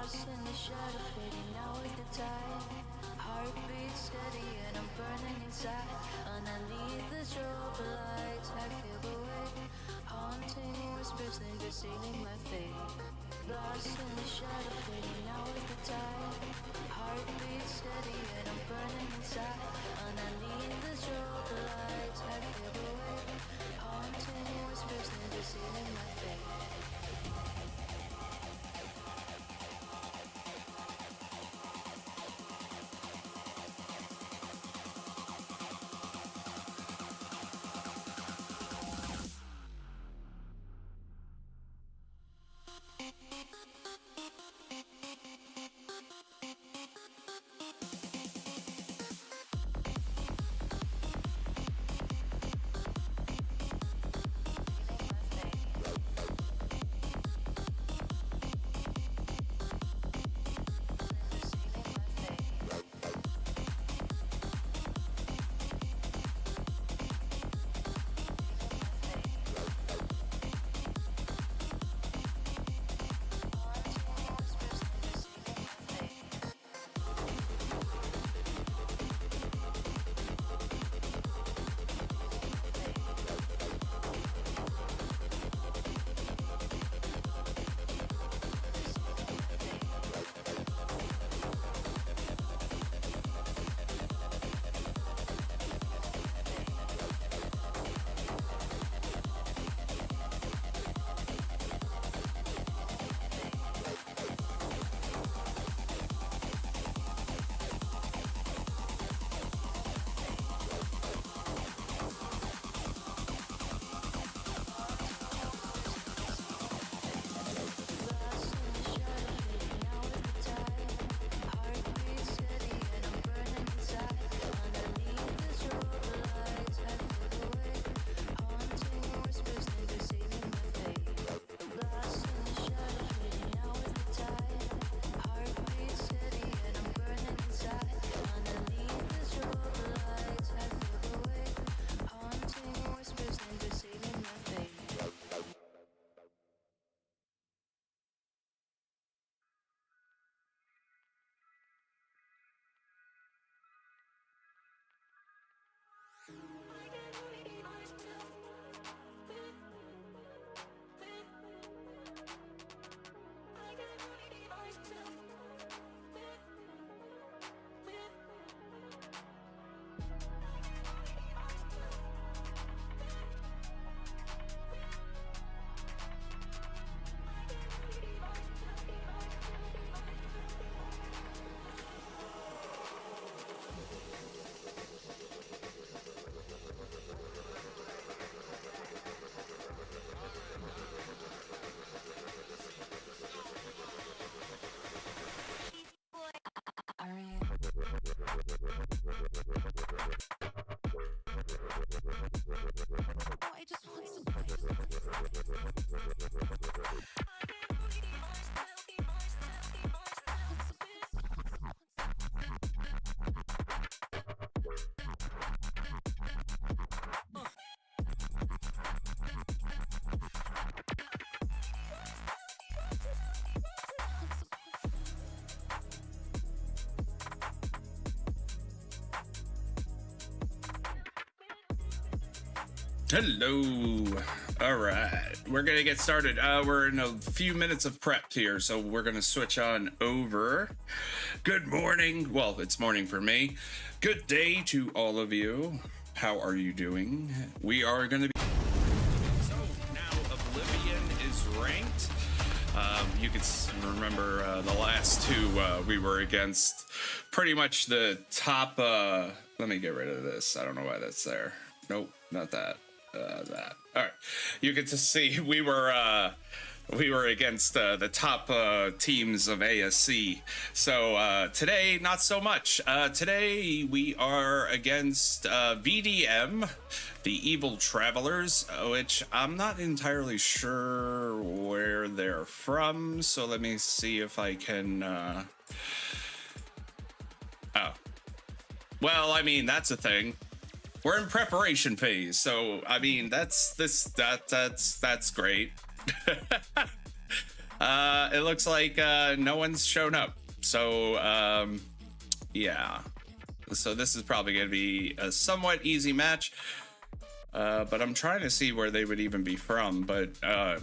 Lost in the shadow, fading out with the tide. Heartbeat steady and I'm burning inside. Underneath the strobe lights, I feel the weight. Haunting whispers, linger sealing my fate. Lost in the shadow, fading out with the tide. Heartbeat steady and I'm burning inside. Underneath the strobe lights, I feel the weight. Haunting whispers, linger sealing my fate. Hello. All right, we're gonna get started. We're in a few minutes of prep here, so we're gonna switch on over. Good morning. Well, it's morning for me. Good day to all of you. How are you doing? We are gonna be. So now Oblivion is ranked. You can remember the last two we were against pretty much the top. Let me get rid of this. I don't know why that's there. Nope, not that. That. All right. You get to see we were against the top teams of ASC. So today, not so much. Today we are against VDM, the Evil Travelers, which I'm not entirely sure where they're from. So let me see if I can. Oh, well, I mean that's a thing. We're in preparation phase, so I mean that's great. It looks like no one's shown up. So, yeah. So this is probably going to be a somewhat easy match. But I'm trying to see where they would even be from. But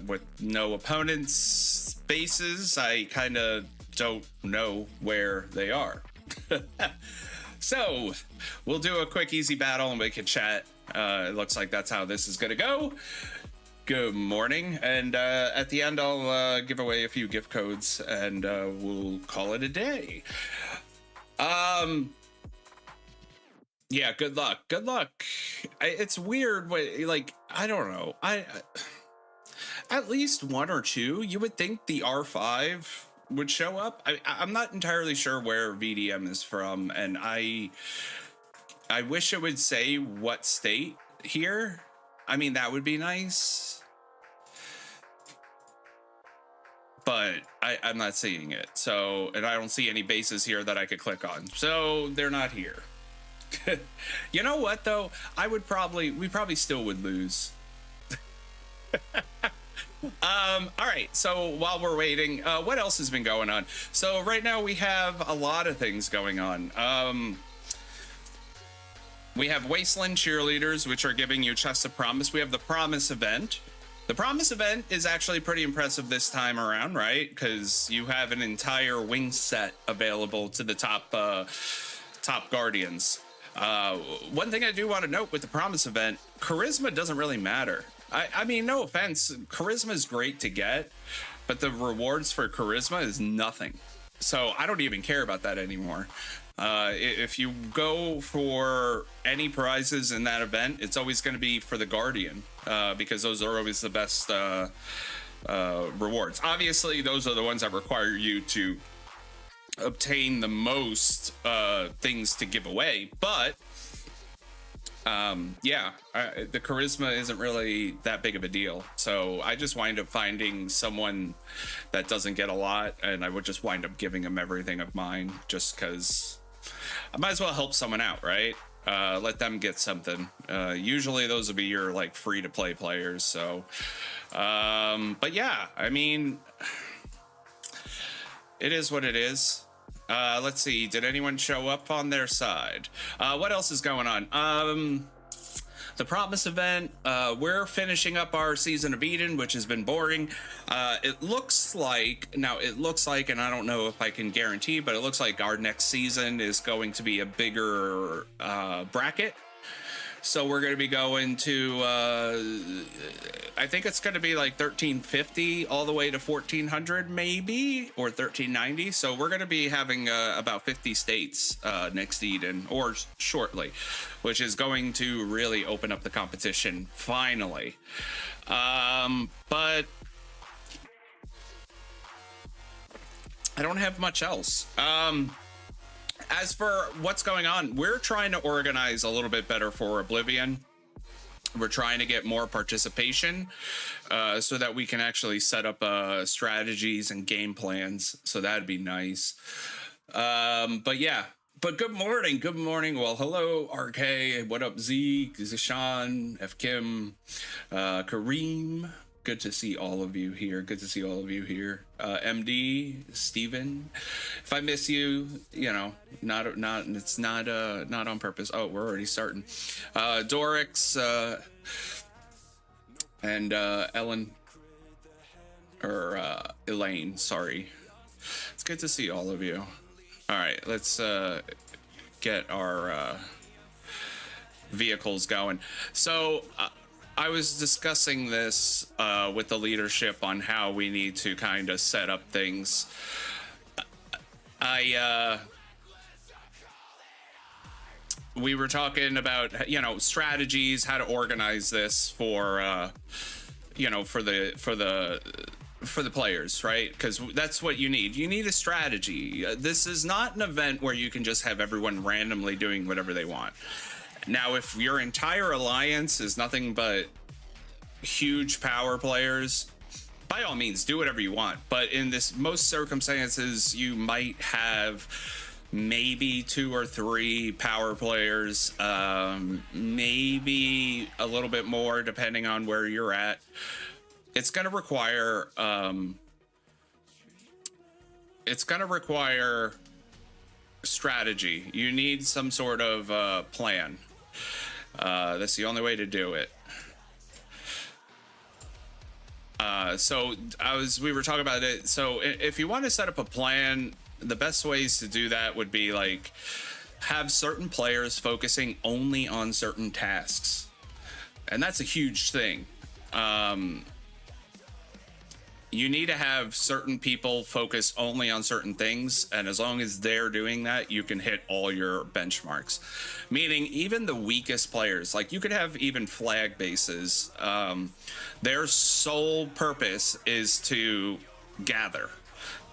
with no opponents' bases, I kind of don't know where they are. So we'll do a quick, easy battle and we can chat. It looks like that's how this is going to go. Good morning. And at the end, I'll give away a few gift codes and we'll call it a day. Yeah, good luck. Good luck. It's weird. Like, I don't know. I at least one or two. You would think the R5 would show up. I'm not entirely sure where VDM is from, and I wish it would say what state here. I mean, that would be nice. But I'm not seeing it. So, and I don't see any bases here that I could click on. So they're not here. You know what though? We probably still would lose. All right, so while we're waiting, what else has been going on? So right now we have a lot of things going on. We have Wasteland Cheerleaders, which are giving you Chest of Promise. We have the Promise event. The Promise event is actually pretty impressive this time around, right? Because you have an entire wing set available to the top Guardians. One thing I do want to note with the Promise event, charisma doesn't really matter. I mean, no offense, charisma is great to get, but the rewards for charisma is nothing. So I don't even care about that anymore. If you go for any prizes in that event, it's always going to be for the Guardian, because those are always the best rewards. Obviously, those are the ones that require you to obtain the most things to give away, but yeah, the charisma isn't really that big of a deal. So I just wind up finding someone that doesn't get a lot, and I would just wind up giving them everything of mine, just because I might as well help someone out, right? Let them get something. Usually those will be your like free to play players. So but yeah, I mean, it is what it is. Let's see. Did anyone show up on their side? What else is going on? The Promise event. We're finishing up our season of Eden, which has been boring. It looks like, and I don't know if I can guarantee, but it looks like our next season is going to be a bigger bracket. So we're going to be going to, I think it's going to be like 1350 all the way to 1400 maybe, or 1390. So we're going to be having about 50 states next Eden, or shortly, which is going to really open up the competition finally. But I don't have much else. As for what's going on, we're trying to organize a little bit better for Oblivion. We're trying to get more participation so that we can actually set up strategies and game plans. So that'd be nice. But yeah, but good morning. Good morning. Well, hello, RK. What up, Zeke, Zishan, F. Kim, Kareem. Good to see all of you here. Good to see all of you here. MD, Steven. If I miss you, you know, it's not on purpose. Oh, we're already starting. Dorix, and Ellen, or Elaine, sorry. It's good to see all of you. All right, let's get our vehicles going. So I was discussing this with the leadership on how we need to kind of set up things. We were talking about, you know, strategies, how to organize this for, you know, for the players, right? Because that's what you need. You need a strategy. This is not an event where you can just have everyone randomly doing whatever they want. Now, if your entire alliance is nothing but huge power players, by all means, do whatever you want. But in most circumstances, you might have maybe 2 or 3 power players, maybe a little bit more, depending on where you're at. It's going to require it's gonna require strategy. You need some sort of plan. That's the only way to do it. So we were talking about it. So if you want to set up a plan, the best ways to do that would be like have certain players focusing only on certain tasks. And that's a huge thing. You need to have certain people focus only on certain things, and as long as they're doing that, you can hit all your benchmarks. Meaning even the weakest players, like you could have even flag bases, their sole purpose is to gather.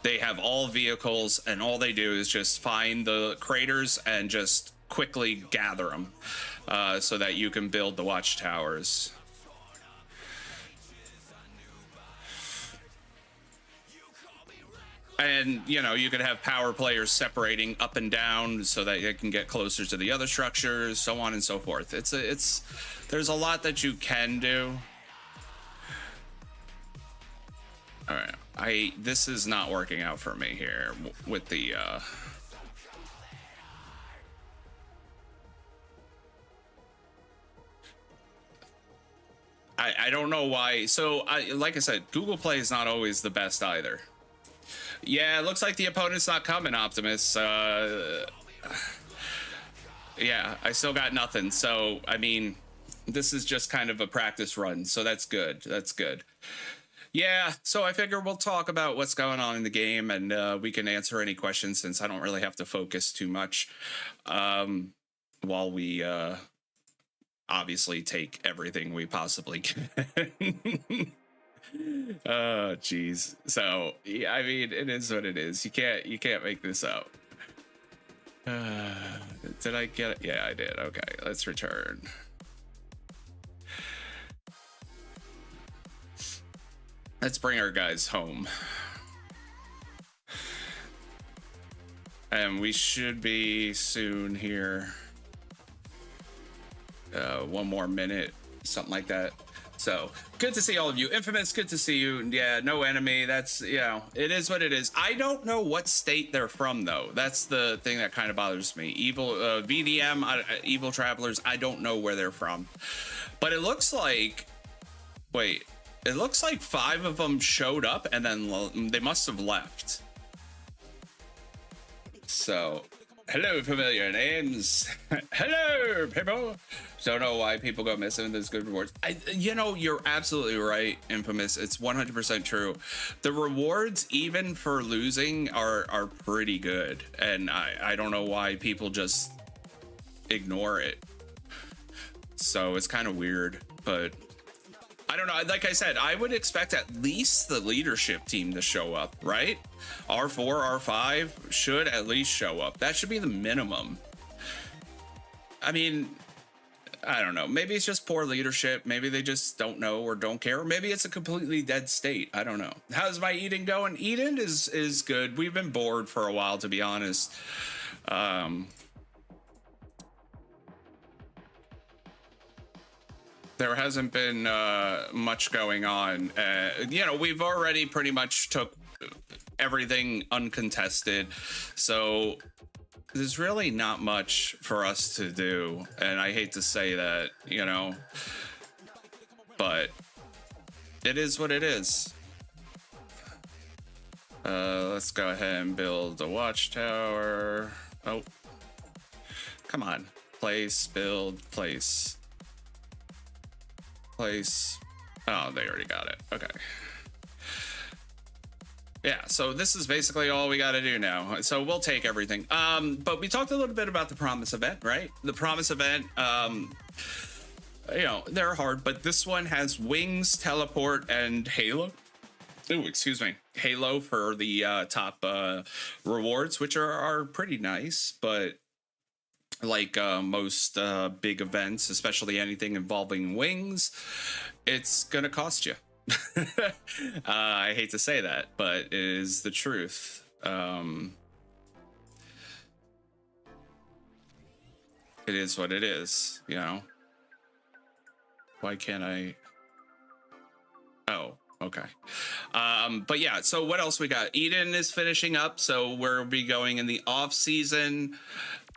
They have all vehicles, and all they do is just find the craters and just quickly gather them, so that you can build the watchtowers. And, you know, you could have power players separating up and down so that they can get closer to the other structures, so on and so forth. There's a lot that you can do. All right, this is not working out for me here with the, I don't know why. So, like I said, Google Play is not always the best either. Yeah, it looks like the opponent's not coming, Optimus. Yeah, I still got nothing. So, I mean, this is just kind of a practice run. So that's good. That's good. Yeah, so I figure we'll talk about what's going on in the game, and we can answer any questions since I don't really have to focus too much while we obviously take everything we possibly can. Oh geez. So yeah, I mean, it is what it is. You can't make this up. Did I get it? Yeah, I did. Okay, let's return. Let's bring our guys home. And we should be soon here. 1 more minute, something like that. So good to see all of you. Infamous, good to see you. Yeah, no enemy. That's, you know, it is what it is. I don't know what state they're from, though. That's the thing that kind of bothers me. Evil VDM, Evil Travelers, I don't know where they're from. But it looks like, wait, it looks like 5 of them showed up and then they must have left. So, hello, familiar names. Hello, people. Don't know why people go missing. There's good rewards. You know, you're absolutely right, Infamous. It's 100% true. The rewards, even for losing, are pretty good. And I don't know why people just ignore it. So it's kind of weird, but I don't know. Like I said, I would expect at least the leadership team to show up, right? R4, R5 should at least show up. That should be the minimum. I mean, I don't know. Maybe it's just poor leadership. Maybe they just don't know or don't care. Or maybe it's a completely dead state. I don't know. How's my eating going? Eating is good. We've been bored for a while, to be honest. There hasn't been much going on. You know, we've already pretty much took everything uncontested. So there's really not much for us to do. And I hate to say that, you know, but it is what it is. Let's go ahead and build a watchtower. Oh, come on. Place, build, place. Place. Oh, they already got it. Okay. Yeah, so this is basically all we got to do now. So we'll take everything. But we talked a little bit about the Promise event, right? The Promise event, you know, they're hard, but this one has Wings, Teleport, and Halo. Oh, excuse me. Halo for the top rewards, which are pretty nice, but like most big events, especially anything involving Wings, it's gonna cost you. I hate to say that, but it is the truth. It is what it is, you know. Why can't I? Oh, Okay. But yeah, so what else we got? Eden is finishing up, so we'll be going in the off season.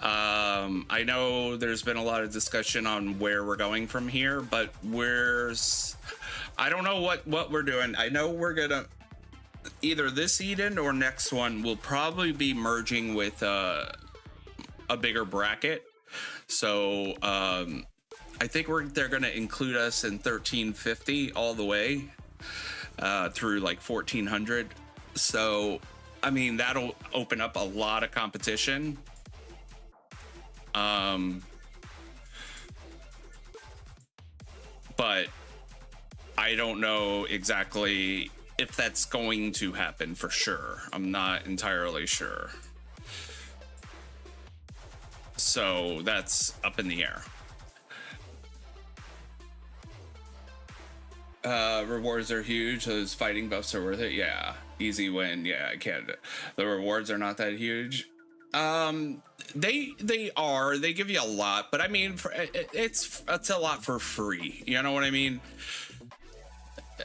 I know there's been a lot of discussion on where we're going from here, but I don't know what we're doing. I know we're gonna either this Eden or next one will probably be merging with a bigger bracket. So I think they're gonna include us in 1350 all the way through like 1400. So I mean, that'll open up a lot of competition. But I don't know exactly if that's going to happen for sure. I'm not entirely sure. So that's up in the air. Rewards are huge. Those fighting buffs are worth it. Yeah. Easy win. Yeah, I can't. The rewards are not that huge. They are. They give you a lot, but I mean, it's a lot for free. You know what I mean?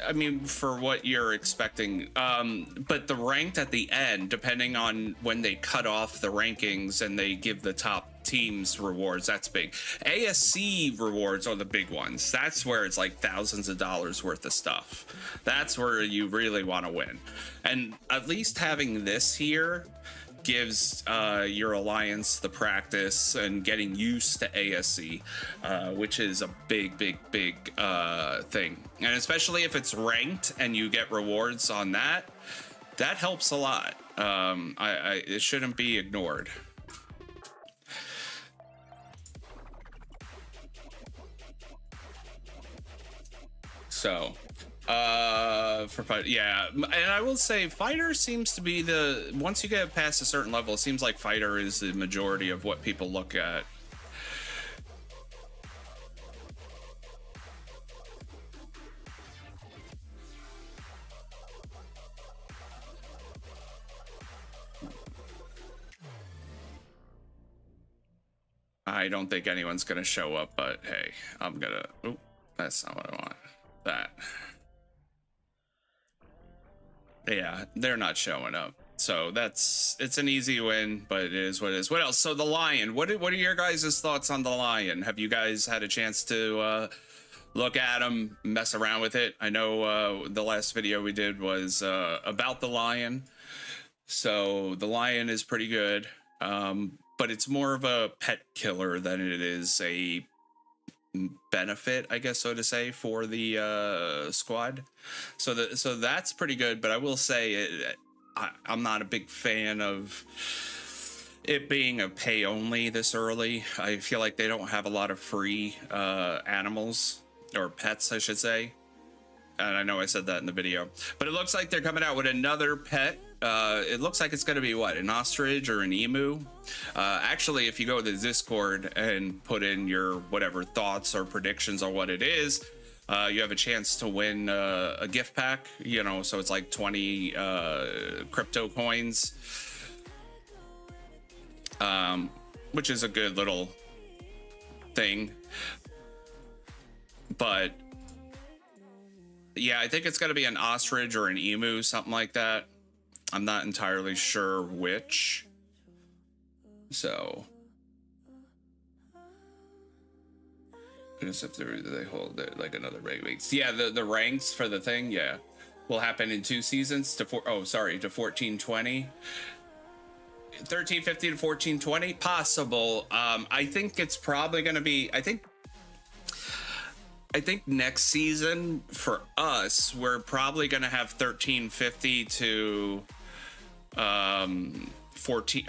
I mean, for what you're expecting. But the ranked at the end, depending on when they cut off the rankings and they give the top teams rewards, that's big. ASC rewards are the big ones. That's where it's like thousands of dollars worth of stuff. That's where you really want to win. And at least having this here gives your alliance the practice and getting used to ASC, which is a big thing. And especially if it's ranked and you get rewards on that helps a lot. It shouldn't be ignored. So for fight, yeah, and I will say fighter seems to be once you get past a certain level, it seems like fighter is the majority of what people look at. I don't think anyone's gonna show up, but hey, I'm gonna. Oh, that's not what I want. That. Yeah, they're not showing up. So it's an easy win, but it is what it is. What else? So the lion. What are your guys' thoughts on the lion? Have you guys had a chance to look at him, mess around with it? I know the last video we did was about the lion. So the lion is pretty good, but it's more of a pet killer than it is a benefit, I guess, so to say, for the squad. So that's pretty good, but I will say I'm not a big fan of it being a pay only this early. I feel like they don't have a lot of free animals or pets, I should say. And I know I said that in the video, but it looks like they're coming out with another pet. It looks like it's going to be what, an ostrich or an emu. Actually, if you go to the Discord and put in your whatever thoughts or predictions on what it is, you have a chance to win a gift pack, you know, so it's like 20 crypto coins, which is a good little thing. But yeah, I think it's going to be an ostrich or an emu, something like that. I'm not entirely sure which. So, as if they hold it like another weeks. Yeah, the ranks for the thing, yeah, will happen in 2 seasons to 1420. 1350 to 1420, possible. I think it's probably going to be. I think next season for us, we're probably going to have 1350 to 1350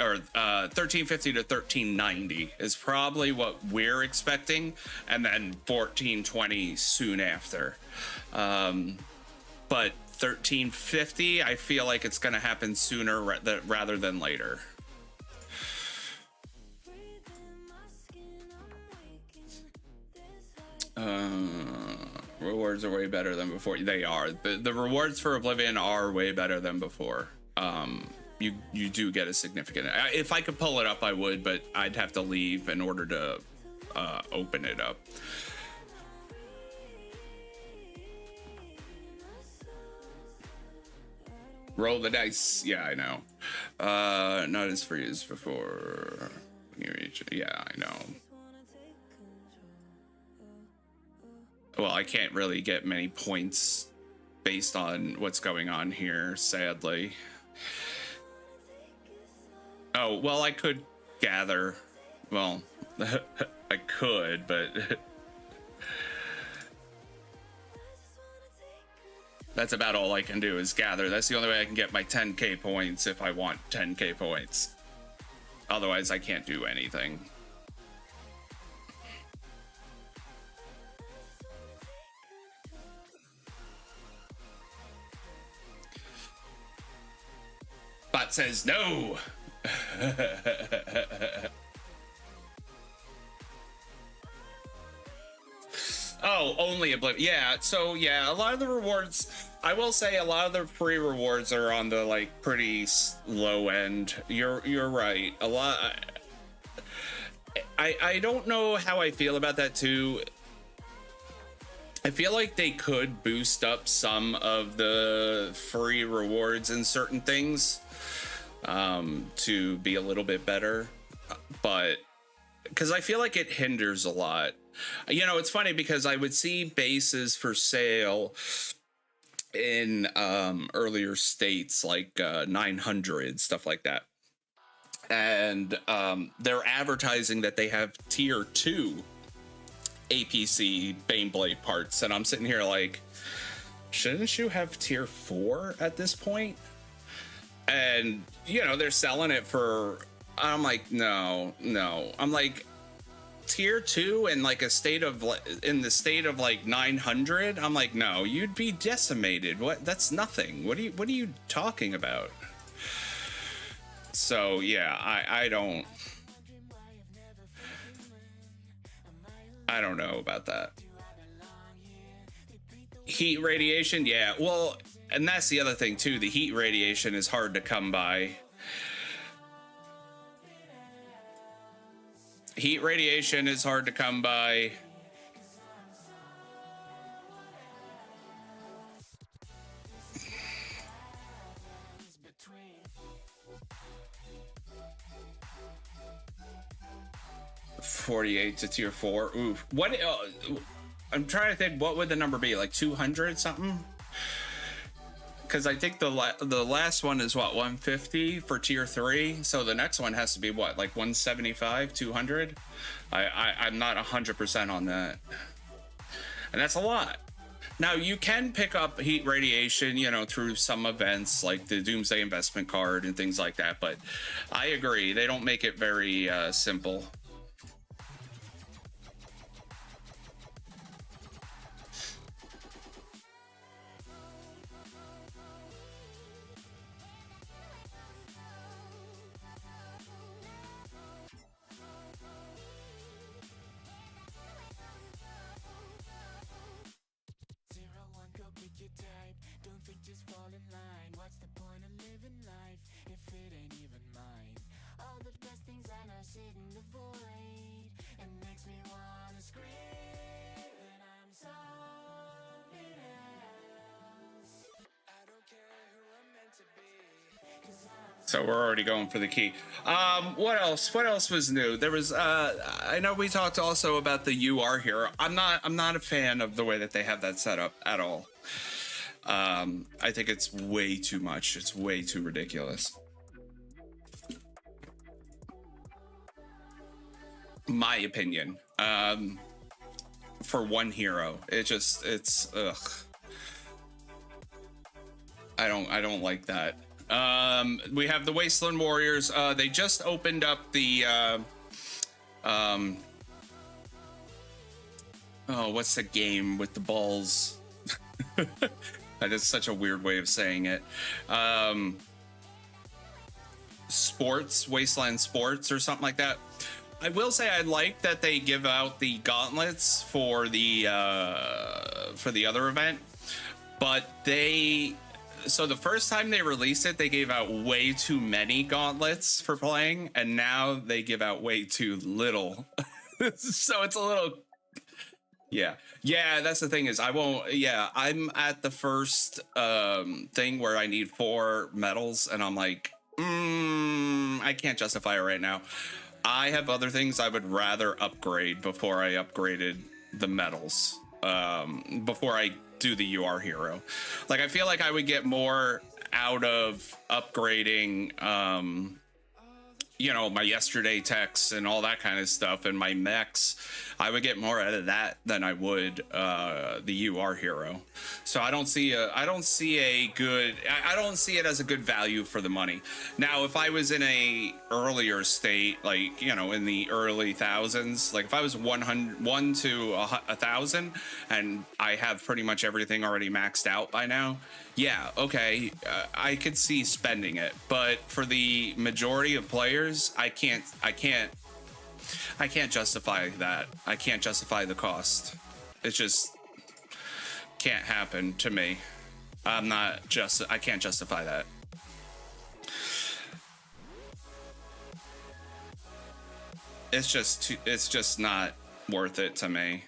to 1390 is probably what we're expecting, and then 1420 soon after. But 1350, I feel like it's going to happen sooner rather than later. Rewards are way better than before. They are. The rewards for Oblivion are way better than before. You do get a significant. If I could pull it up, I would, but I'd have to leave in order to open it up. Roll the dice. Yeah, I know. Not as free as before. Yeah, I know. Well, I can't really get many points based on what's going on here, sadly. Oh, well, I could gather. Well, I could, but that's about all I can do is gather. That's the only way I can get my 10k points if I want 10k points. Otherwise, I can't do anything. Bot says no. Oh, only Oblivion. Yeah, so yeah, a lot of the rewards, I will say a lot of the free rewards are on the like pretty low end. You're right. A lot. I don't know how I feel about that too. I feel like they could boost up some of the free rewards in certain things to be a little bit better, but because I feel like it hinders a lot. You know, it's funny because I would see bases for sale in earlier states like 900, stuff like that. And they're advertising that they have tier 2 APC Baneblade parts. And I'm sitting here like, shouldn't you have tier 4 at this point? And, you know, they're selling it for, I'm like, no. I'm like, tier 2 in like a state of in the state of like 900. I'm like, no, you'd be decimated. What? That's nothing. What are you talking about? So yeah, I don't know about that. Heat radiation, yeah, well, and that's the other thing too. The heat radiation is hard to come by. Heat radiation is hard to come by. $48 to tier 4. Oof. What? I'm trying to think. What would the number be? Like 200 something? Because I think the last one is what, 150 for tier 3. So the next one has to be what, like 175, 200. I'm not 100% on that, and that's a lot. Now you can pick up heat radiation, you know, through some events like the Doomsday Investment Card and things like that. But I agree, they don't make it very simple. So we're already going for the key. What else? What else was new? There was I know we talked also about the UR here. I'm not a fan of the way that they have that set up at all. I think it's way too much. It's way too ridiculous. My opinion. For one hero. It's ugh. I don't like that. We have the Wasteland Warriors. They just opened up the oh, what's the game with the balls? That is such a weird way of saying it. Sports, Wasteland Sports or something like that. I will say I like that they give out the gauntlets for the other event, but so the first time they released it, they gave out way too many gauntlets for playing, and now they give out way too little. So it's a little Yeah. Yeah, that's the thing is I won't yeah, I'm at the first thing where I need 4 medals and I'm like, I can't justify it right now. I have other things I would rather upgrade before I upgraded the medals. Before I do the UR hero. Like I feel like I would get more out of upgrading you know, my yesterday texts and all that kind of stuff and my mechs. I would get more out of that than I would the UR hero. So I don't see a good I don't see it as a good value for the money. Now if I was in a earlier state, like, you know, in the early thousands, like if I was 1 to 1,000 and I have pretty much everything already maxed out by now, yeah, okay, I could see spending it, but for the majority of players, I can't justify that. I can't justify the cost. It just can't happen to me. I can't justify that. It's just not worth it to me.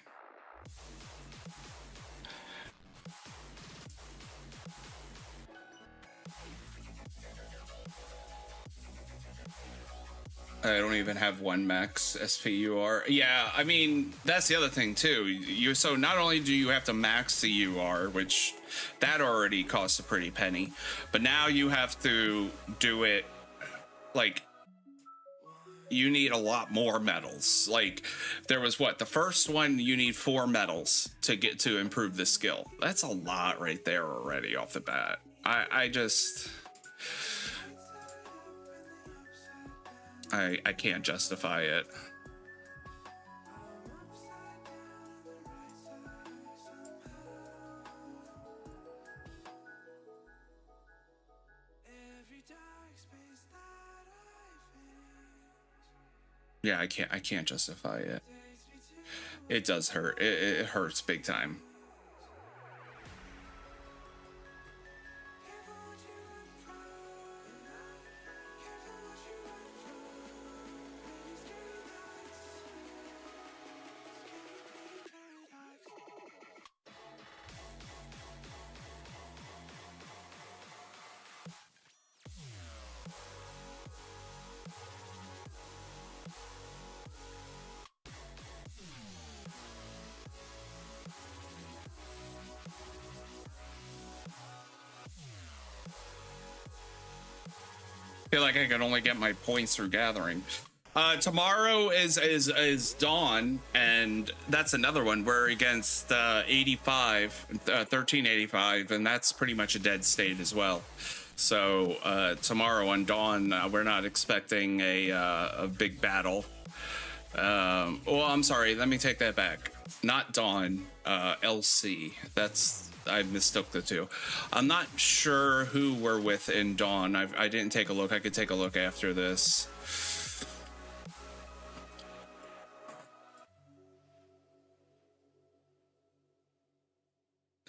I don't even have 1 max SPUR. Yeah, I mean, that's the other thing too. So not only do you have to max the UR, which that already costs a pretty penny, but now you have to do it like you need a lot more medals. Like there was the first one you need 4 medals to get to improve the skill. That's a lot right there already off the bat. I can't justify it. Yeah, I can't justify it. It does hurt. It hurts big time. Feel like I can only get my points through gathering. Tomorrow is dawn, and that's another one. We're against 1385, and that's pretty much a dead state as well. So tomorrow on dawn, we're not expecting a big battle. Well, I'm sorry. Let me take that back. Not dawn. LC. I mistook the two. I'm not sure who we're with in Dawn. I didn't take a look. I could take a look after this.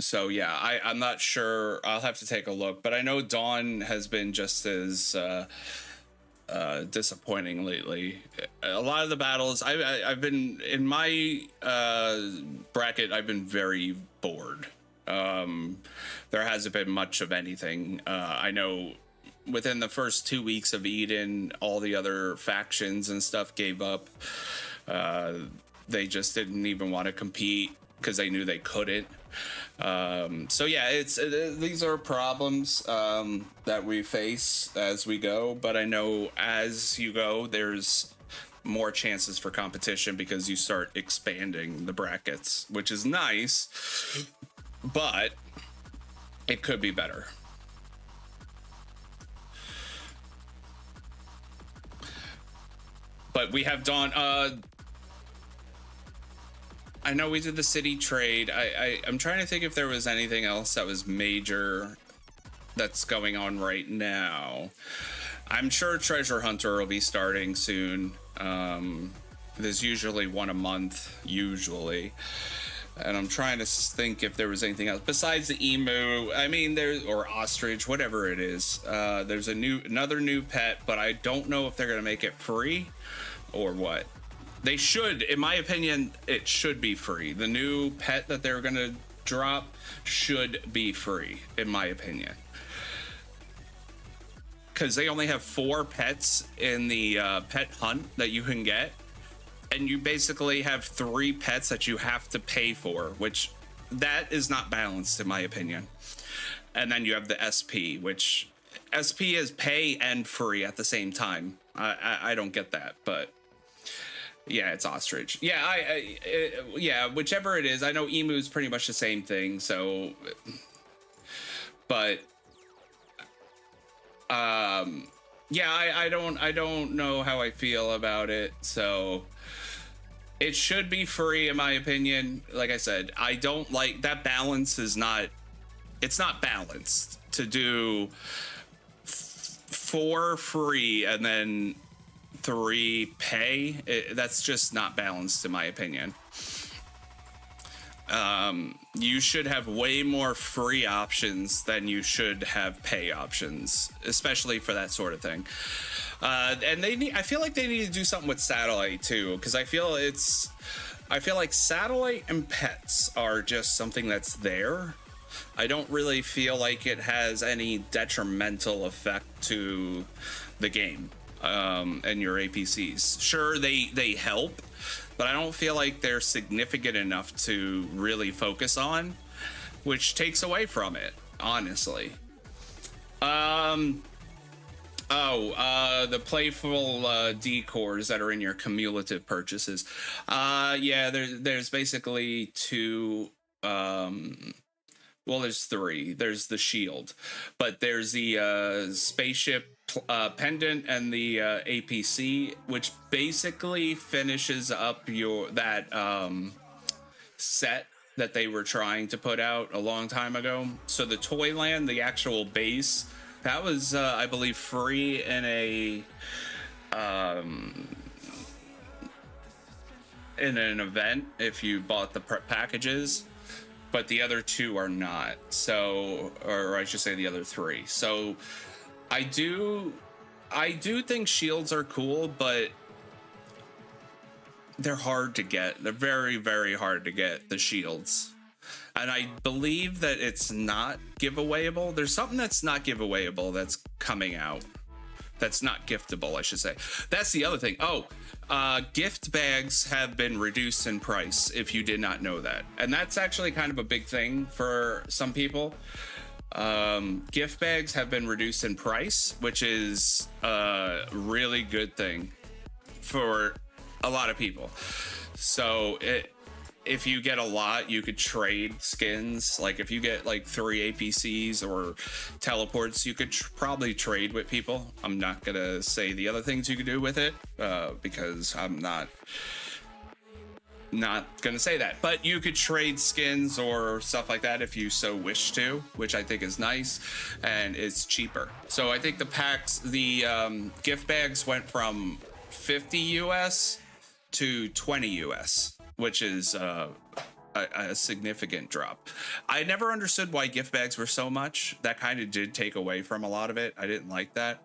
So yeah, I'm not sure. I'll have to take a look. But I know Dawn has been just as disappointing lately. A lot of the battles I've been in my bracket. I've been very bored. There hasn't been much of anything. I know within the first 2 weeks of Eden, all the other factions and stuff gave up. They just didn't even want to compete because they knew they couldn't. So yeah, these are problems that we face as we go. But I know as you go, there's more chances for competition because you start expanding the brackets, which is nice. But it could be better. But we have Dawn. I know we did the city trade. I'm trying to think if there was anything else that was major that's going on right now. I'm sure Treasure Hunter will be starting soon. There's usually one a month, usually. And I'm trying to think if there was anything else besides the emu. I mean, or ostrich, whatever it is. There's another new pet, but I don't know if they're gonna make it free or what. They should, in my opinion, it should be free. The new pet that they're gonna drop should be free, in my opinion. Because they only have 4 pets in the pet hunt that you can get. And you basically have 3 pets that you have to pay for, which that is not balanced, in my opinion. And then you have the SP, which SP is pay and free at the same time. I don't get that, but yeah, it's ostrich. Yeah, yeah, whichever it is. I know emu's pretty much the same thing. So, but yeah, I don't know how I feel about it. So it should be free, in my opinion. Like I said, I don't like that balance is not. It's not balanced to do 4 free and then 3 pay. That's just not balanced, in my opinion. You should have way more free options than you should have pay options, especially for that sort of thing. And I feel like they need to do something with satellite too, because I feel like satellite and pets are just something that's there. I don't really feel like it has any detrimental effect to the game and your APCs. Sure, they help, but I don't feel like they're significant enough to really focus on, which takes away from it, honestly. The playful decors that are in your cumulative purchases. Yeah, there's basically 2. Well, there's 3. There's the shield, but there's the spaceship pendant and the APC, which basically finishes up that set that they were trying to put out a long time ago. So the Toyland, the actual base, that was I believe free in an event if you bought the packages. But the other 2 are not. So, or I should say the other 3. So I do think shields are cool, but they're hard to get. They're very, very hard to get, the shields. And I believe that it's not giveawayable. There's something that's not giveawayable that's coming out. That's not giftable, I should say. That's the other thing. Gift bags have been reduced in price, if you did not know that. And that's actually kind of a big thing for some people. Gift bags have been reduced in price, which is a really good thing for a lot of people. So if you get a lot, you could trade skins. Like if you get like 3 APCs or teleports, you could probably trade with people. I'm not gonna say the other things you could do with it because I'm not gonna say that. But you could trade skins or stuff like that if you so wish to, which I think is nice and it's cheaper. So I think the packs, the gift bags went from 50 US to 20 US. Which is a significant drop. I never understood why gift bags were so much. That kind of did take away from a lot of it. I didn't like that.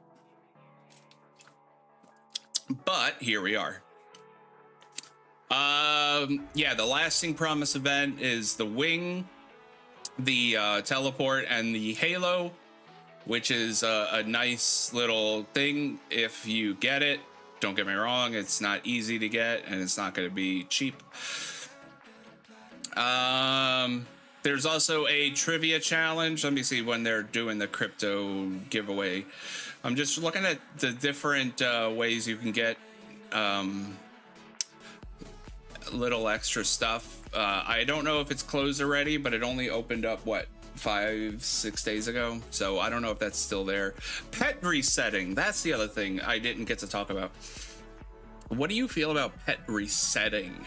But here we are. Yeah, the Lasting Promise event is the wing, the teleport, and the halo, which is a nice little thing if you get it. Don't get me wrong, it's not easy to get and it's not going to be cheap. There's also a trivia challenge. Let me see when they're doing the crypto giveaway. I'm just looking at the different ways you can get little extra stuff. I don't know if it's closed already, but it only opened up, what, 5-6 days ago, so I don't know if that's still there. Pet resetting, that's the other thing I didn't get to talk about. What do you feel about pet resetting?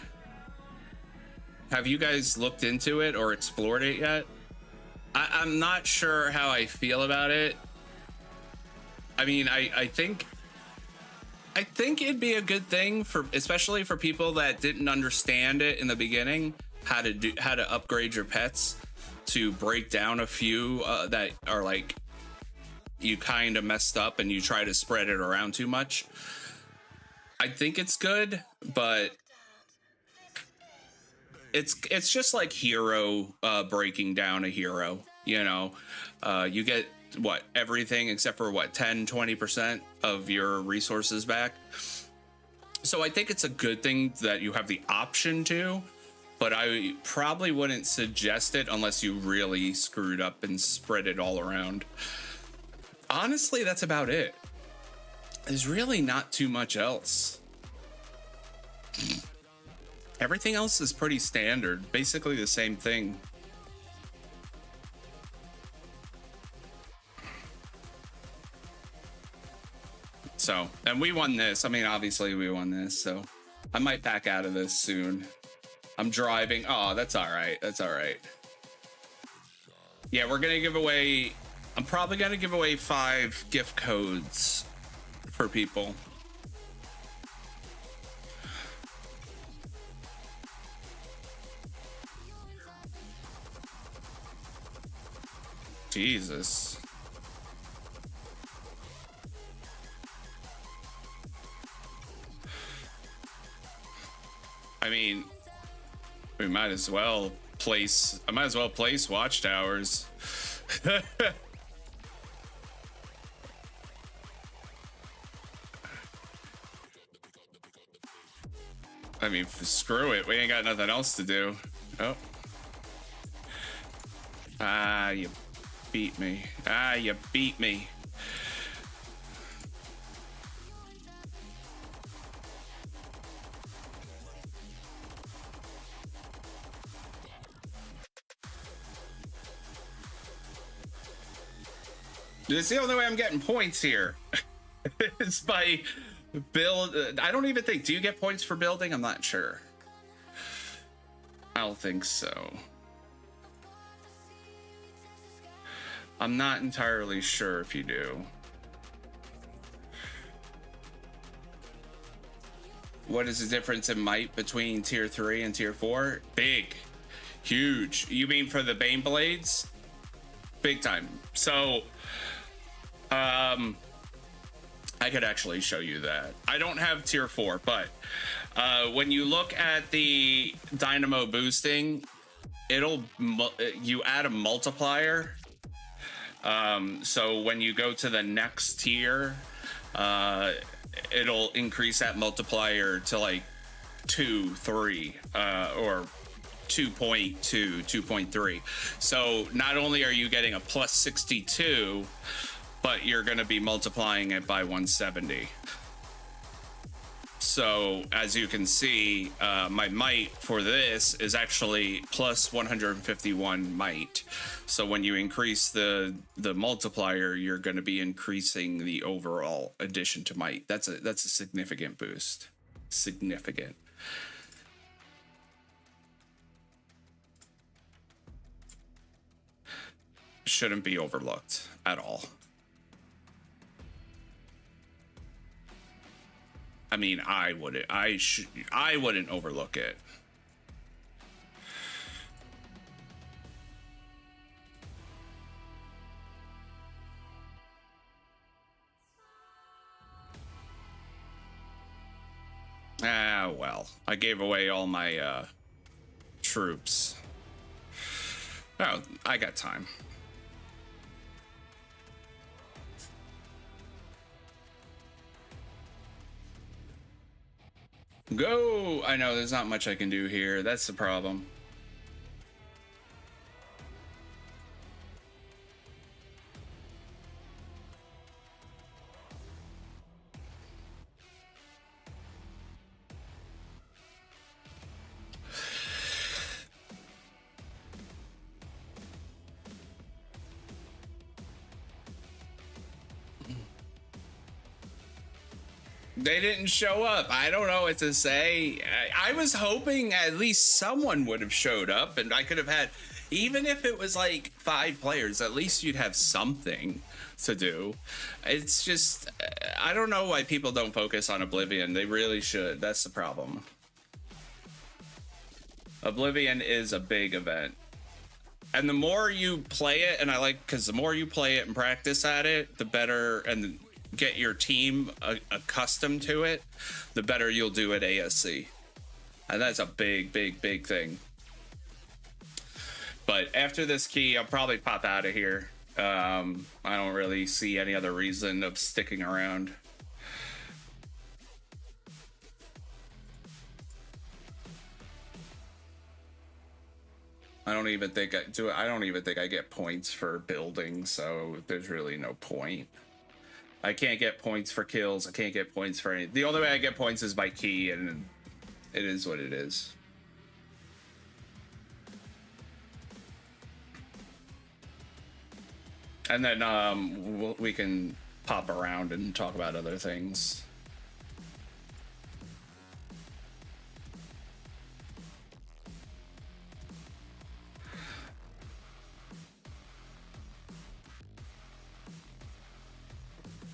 Have you guys looked into it or explored it yet? I'm not sure how I feel about it. I mean, I think it'd be a good thing for, especially for people that didn't understand it in the beginning, how to upgrade your pets, to break down a few that are like you kind of messed up and you try to spread it around too much. I think it's good, but it's just like hero breaking down a hero, you know. You get what, everything except for what, 10-20% of your resources back. So I think it's a good thing that you have the option to, but I probably wouldn't suggest it unless you really screwed up and spread it all around. Honestly, that's about it. There's really not too much else. Everything else is pretty standard, basically the same thing. So, and we won this. I mean, obviously we won this, so I might back out of this soon. I'm driving. Oh, that's all right. That's all right. Yeah, we're going to give away, I'm probably going to give away 5 gift codes for people. Jesus. I mean, we might as well place, I might as well place watchtowers. I mean, screw it. We ain't got nothing else to do. Oh. Ah, you beat me. Ah, you beat me. It's the only way I'm getting points here. It's by build. I don't even think. Do you get points for building? I'm not sure. I don't think so. I'm not entirely sure if you do. What is the difference in might between tier 3 and tier 4? Big. Huge. You mean for the Bane Blades? Big time. So, I could actually show you that. I don't have tier 4, but when you look at the dynamo boosting, you add a multiplier. So when you go to the next tier, it'll increase that multiplier to like 2, 3, or 2.2, 2.3. So not only are you getting a plus 62, but you're going to be multiplying it by 170. So as you can see, my might for this is actually plus 151 might. So when you increase the multiplier, you're going to be increasing the overall addition to might. That's a significant boost. Significant. Shouldn't be overlooked at all. I mean, I wouldn't overlook it. Ah, well, I gave away all my troops. Oh, I got time. Go! I know there's not much I can do here. That's the problem. They didn't show up. I don't know what to say. I was hoping at least someone would have showed up and I could have had, even if it was like 5 players, at least you'd have something to do. It's just, I don't know why people don't focus on Oblivion. They really should. That's the problem. Oblivion is a big event. And the more you play it, and I like, because the more you play it and practice at it, the better, and get your team accustomed to it, the better you'll do at ASC. And that's a big, big, big thing. But after this key, I'll probably pop out of here. I don't really see any other reason of sticking around. I don't even think I get points for building, so there's really no point. I can't get points for kills. I can't get points for anything. The only way I get points is by key, and it is what it is. And then we can pop around and talk about other things.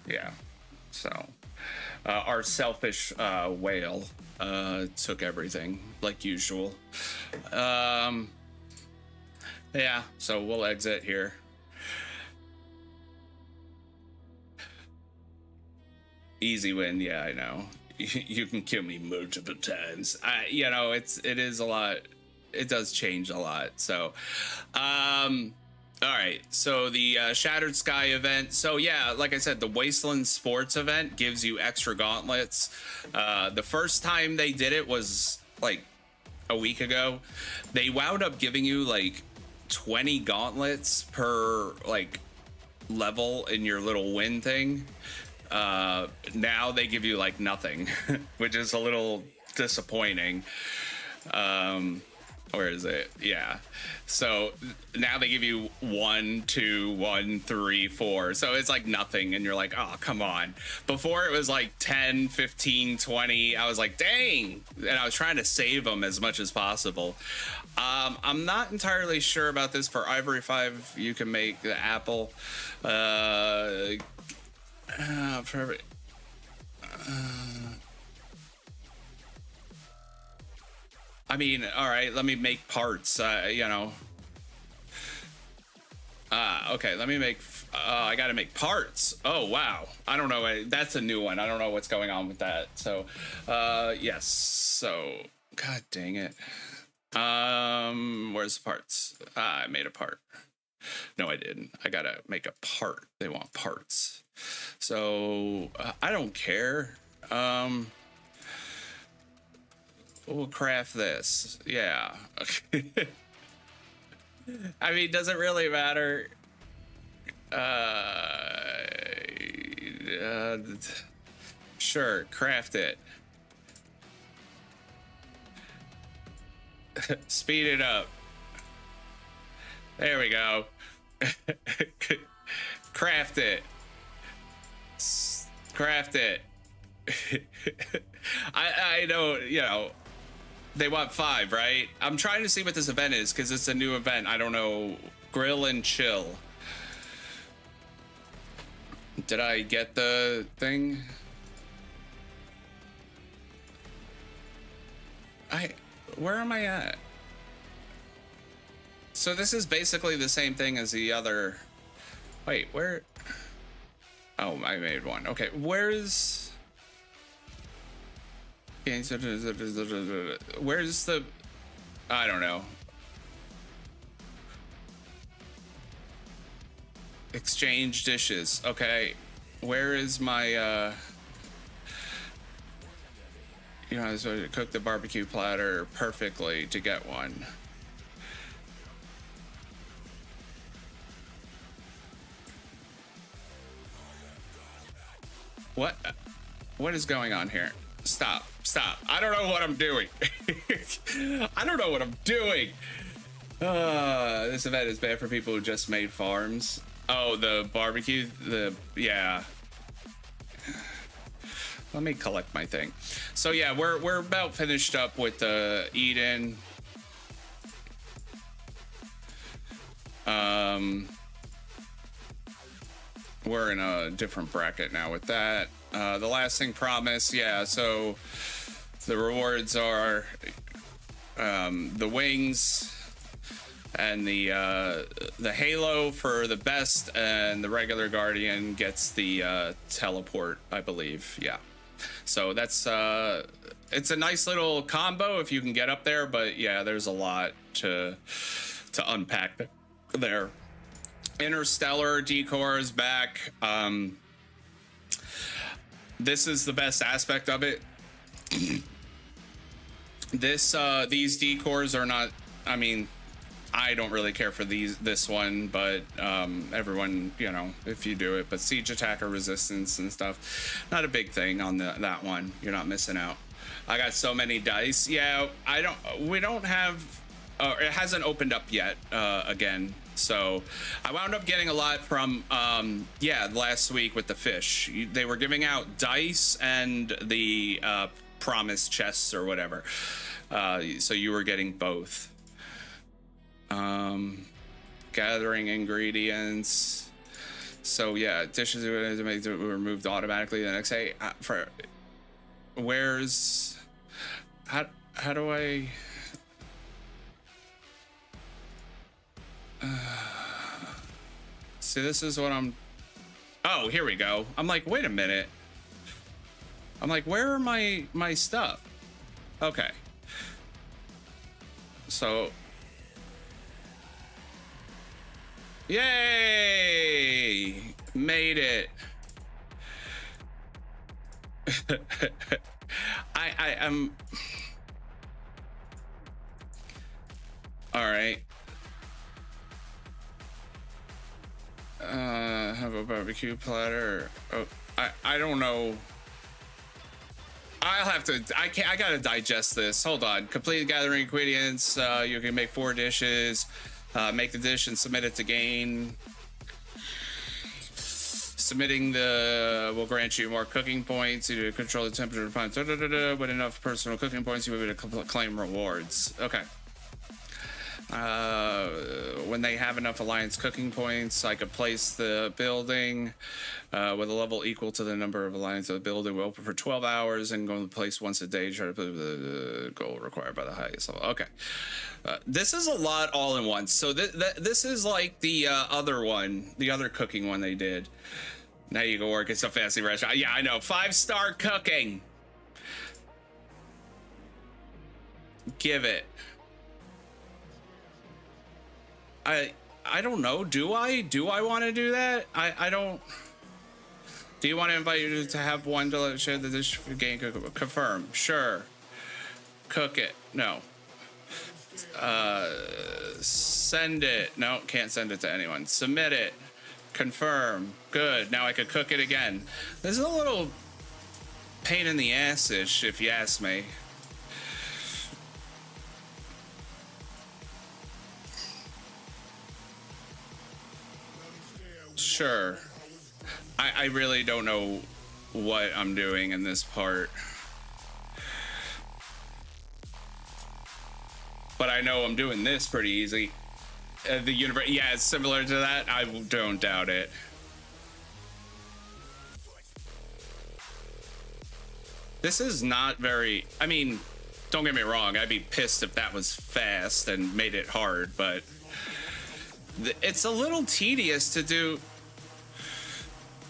Yeah, so our selfish whale took everything like usual. Yeah, so we'll exit here. Easy win, yeah, I know. You can kill me multiple times. You know, it is a lot. It does change a lot. So, all right. So the Shattered Sky event. So yeah, like I said, the Wasteland Sports event gives you extra gauntlets. The first time they did it was like a week ago. They wound up giving you like 20 gauntlets per like level in your little win thing. Now they give you like nothing, which is a little disappointing. Where is it? Yeah. So now they give you 1, 2, 1, 3, 4. So it's like nothing. And you're like, oh, come on. Before it was like 10, 15, 20. I was like, dang. And I was trying to save them as much as possible. I'm not entirely sure about this. For Ivory 5, you can make the apple. I mean, all right, let me make parts, you know. Okay, let me make, I gotta make parts. Oh, wow. I don't know, that's a new one. I don't know what's going on with that. So, yes, so, god dang it. Where's the parts? I made a part. No, I didn't. I gotta make a part. They want parts. So I don't care. We'll craft this. Yeah. I mean, does it really matter? Sure, craft it. Speed it up. There we go. Craft it. Craft it. I know, you know, they want 5, right? I'm trying to see what this event is because it's a new event. I don't know. Grill and chill. Did I get the thing? Where am I at? So this is basically the same thing as the other. Wait, where? Oh, I made one. Okay, where's? Where's the? I don't know. Exchange dishes. Okay, where is my? You know, so to cook the barbecue platter perfectly to get one. What is going on here? Stop. I don't know what I'm doing. I don't know what I'm doing. This event is bad for people who just made farms. Oh, the barbecue, yeah. Let me collect my thing. So yeah, we're about finished up with the Eden. We're in a different bracket now with that. The last thing promise, yeah, so the rewards are the wings, and the Halo for the best, and the regular Guardian gets the teleport, I believe. Yeah. So that's it's a nice little combo if you can get up there, but yeah, there's a lot to unpack there. Interstellar decor is back. This is the best aspect of it. These decors are not, I mean, I don't really care for this one, but everyone, you know, if you do it, but siege attacker resistance and stuff, not a big thing on that one. You're not missing out. I got so many dice. Yeah, we don't have, it hasn't opened up yet again. So I wound up getting a lot from, yeah, last week with the fish. They were giving out dice and the promise chests or whatever. So you were getting both. Gathering ingredients. So yeah, dishes were removed automatically the next day. Where's how do I see? This is what I'm. Oh, here we go. I'm like, wait a minute. I'm like, where are my stuff? Okay. So. Yay! Made it. I am. All right. Have a barbecue platter. Oh, I don't know. I'll have to. I gotta digest this. Hold on. Complete gathering ingredients. You can make 4 dishes. Make the dish and submit it to gain. Submitting will grant you more cooking points. You control the temperature of the with enough personal cooking points, you will be able to claim rewards. Okay. When they have enough alliance cooking points, I could place the building with a level equal to the number of alliance of the building. Will open for 12 hours and go to place once a day. Try to put the goal required by the highest level. Okay. This is a lot all in one. So this is like the other one, the other cooking one they did. Now you go work at some fancy restaurant. Yeah, I know. 5-star cooking. Give it. I don't know. Do I want to do that? I don't. Do you want to invite you to have one to share the dish game? Confirm. Sure. Cook it. No. Send it. No, can't send it to anyone. Submit it. Confirm. Good. Now I could cook it again. This is a little pain in the ass-ish, if you ask me. Sure. I really don't know what I'm doing in this part. But I know I'm doing this pretty easy. The universe, yeah, it's similar to that. I don't doubt it. This is not very, I mean, don't get me wrong. I'd be pissed if that was fast and made it hard, but it's a little tedious to do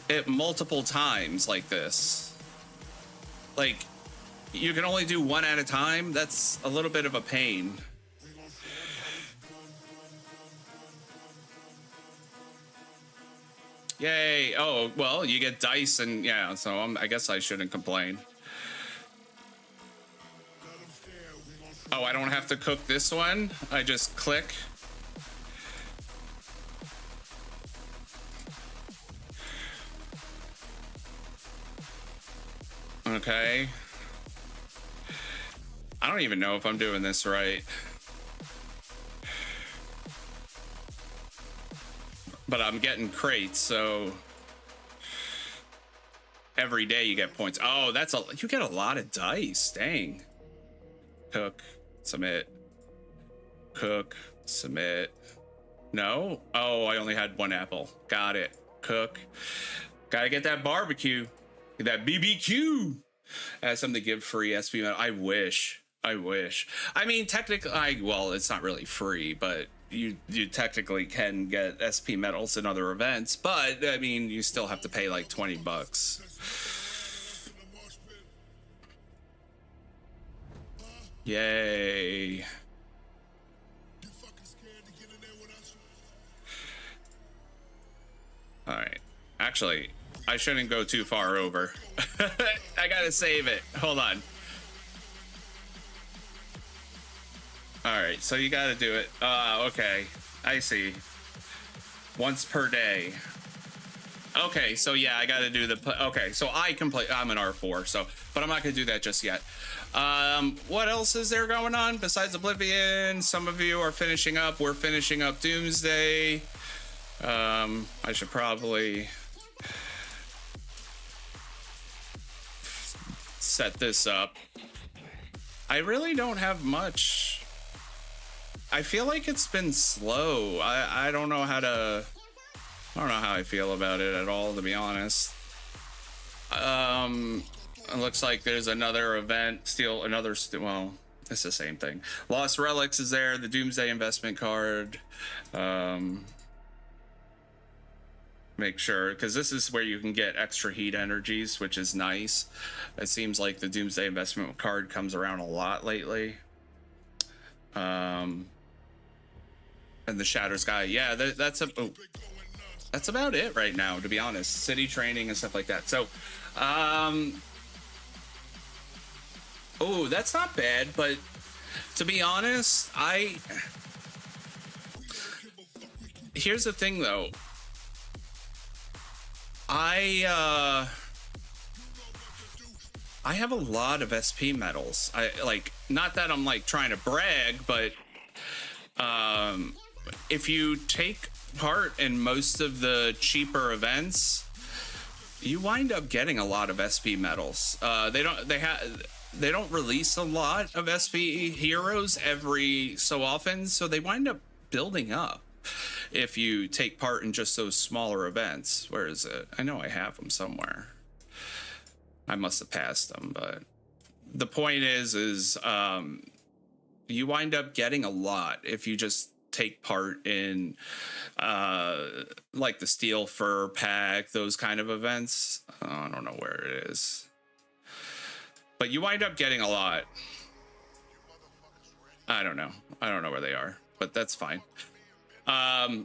it multiple times like this. Like, you can only do one at a time. That's a little bit of a pain. Yay. Oh, well, you get dice and yeah, so I guess I shouldn't complain. Oh, I don't have to cook this one. I just click. Okay. I don't even know if I'm doing this right. But I'm getting crates, so every day you get points. Oh, you get a lot of dice. Dang. Cook, submit. Cook, submit. No? Oh, I only had 1 apple. Got it. Cook. Gotta get that barbecue. Get that BBQ. As something to give free SP. I wish. I mean, technically, well, it's not really free, but you technically can get SP medals in other events, but I mean, you still have to pay like $20. Yay. All right. Actually, I shouldn't go too far over. I gotta save it. Hold on. All right, so you gotta do it. Okay. I see. Once per day. Okay, so yeah, I gotta do the... Okay, so I can play... I'm an R4, so... But I'm not gonna do that just yet. What else is there going on besides Oblivion? Some of you are finishing up. We're finishing up Doomsday. I should probably... set this up. I really don't have much. I feel like it's been slow. I don't know how to... I don't know how I feel about it at all, to be honest. It looks like there's another event, well, it's the same thing. Lost Relics is there, the Doomsday investment card. Make sure, because this is where you can get extra heat energies, which is nice. It seems like the Doomsday investment card comes around a lot lately. And the Shatter Sky, yeah, that's about it right now, to be honest. City training and stuff like that. So, oh, that's not bad, but to be honest, here's the thing though. I have a lot of SP medals. Not that I'm like trying to brag, but if you take part in most of the cheaper events, you wind up getting a lot of SP medals. They don't release a lot of SP heroes every so often, so they wind up building up if you take part in just those smaller events. Where is it? I know I have them somewhere. I must have passed them, but the point is you wind up getting a lot if you just take part in like the Steel Fur Pack, those kind of events. I don't know where it is, but you wind up getting a lot. I don't know where they are, but that's fine.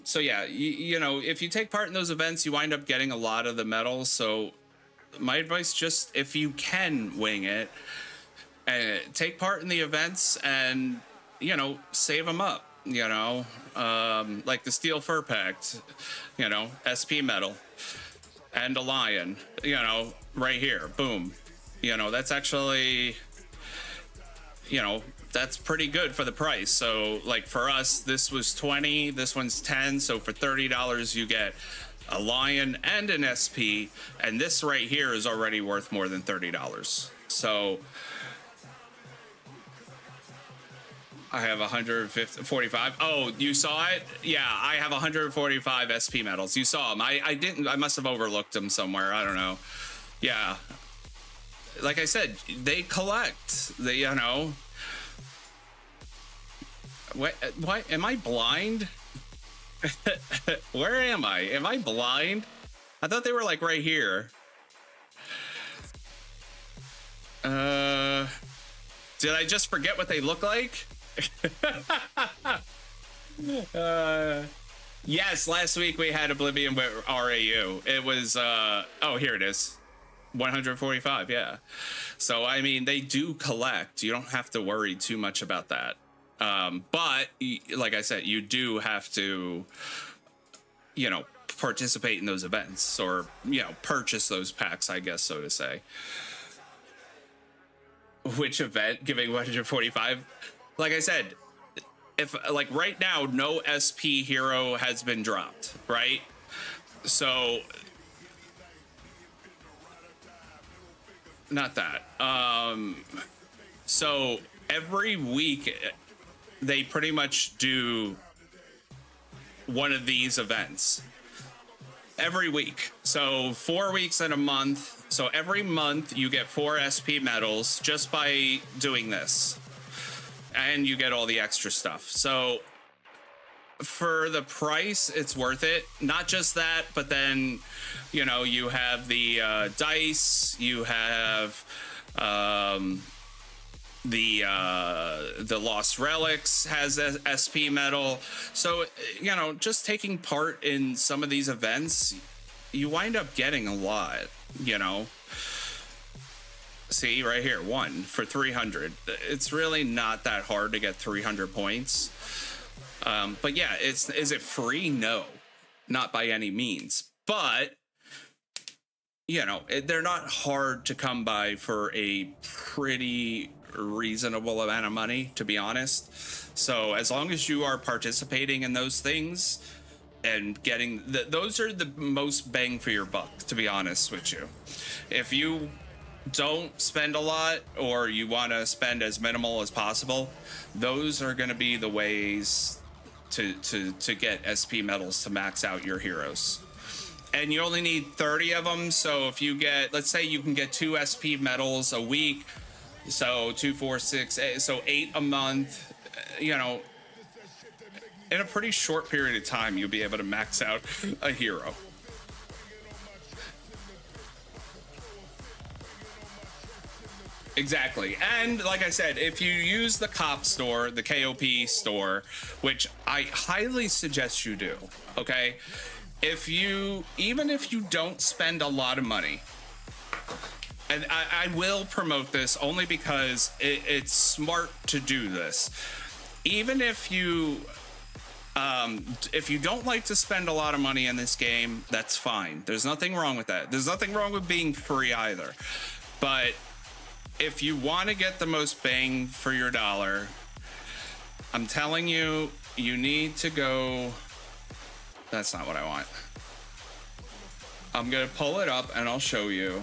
So yeah, you know, if you take part in those events, you wind up getting a lot of the medals. So my advice, just if you can wing it and take part in the events and, you know, save them up, you know, like the Steel Fur Pact, you know, SP medal and a lion, you know, right here, boom, you know, that's actually, you know, that's pretty good for the price. So like for us, this was 20, this one's 10. So for $30, you get a lion and an SP. And this right here is already worth more than $30. So I have 145. Oh, you saw it? Yeah, I have 145 SP medals. You saw them. I didn't, I must have overlooked them somewhere. I don't know. Yeah. Like I said, they collect, you know. What am I blind? Where am I? Am I blind? I thought they were like right here. Did I just forget what they look like? Yes, last week we had Oblivion with RAU. It was oh, here it is. 145, yeah. So I mean, they do collect. You don't have to worry too much about that. But like I said, you do have to, you know, participate in those events, or, you know, purchase those packs, I guess, so to say. Which event giving 145? Like I said, if like right now, no SP hero has been dropped, right? So not that. So every week they pretty much do one of these events every week. So 4 weeks in a month. So every month you get 4 SP medals just by doing this, and you get all the extra stuff. So for the price, it's worth it. Not just that, but then, you know, you have the dice, you have the Lost Relics has SP metal. So, you know, just taking part in some of these events, you wind up getting a lot, you know. See right here, 1 for 300. It's really not that hard to get 300 points. But yeah, is it free? No, not by any means. But, you know, they're not hard to come by for a pretty reasonable amount of money, to be honest. So as long as you are participating in those things and getting those are the most bang for your buck, to be honest with you. If you don't spend a lot, or you want to spend as minimal as possible, those are going to be the ways to get SP medals to max out your heroes. And you only need 30 of them. So if you get, let's say you can get 2 SP medals a week, so 2, 4, 6, 8, so 8 a month, you know, in a pretty short period of time, you'll be able to max out a hero. Exactly. And like I said, if you use the COP store, the KOP store, which I highly suggest you do, okay? Even if you don't spend a lot of money, and I will promote this only because it's smart to do this. Even if you don't like to spend a lot of money in this game, that's fine. There's nothing wrong with that. There's nothing wrong with being free either. But if you want to get the most bang for your dollar, I'm telling you, you need to go. That's not what I want. I'm going to pull it up and I'll show you.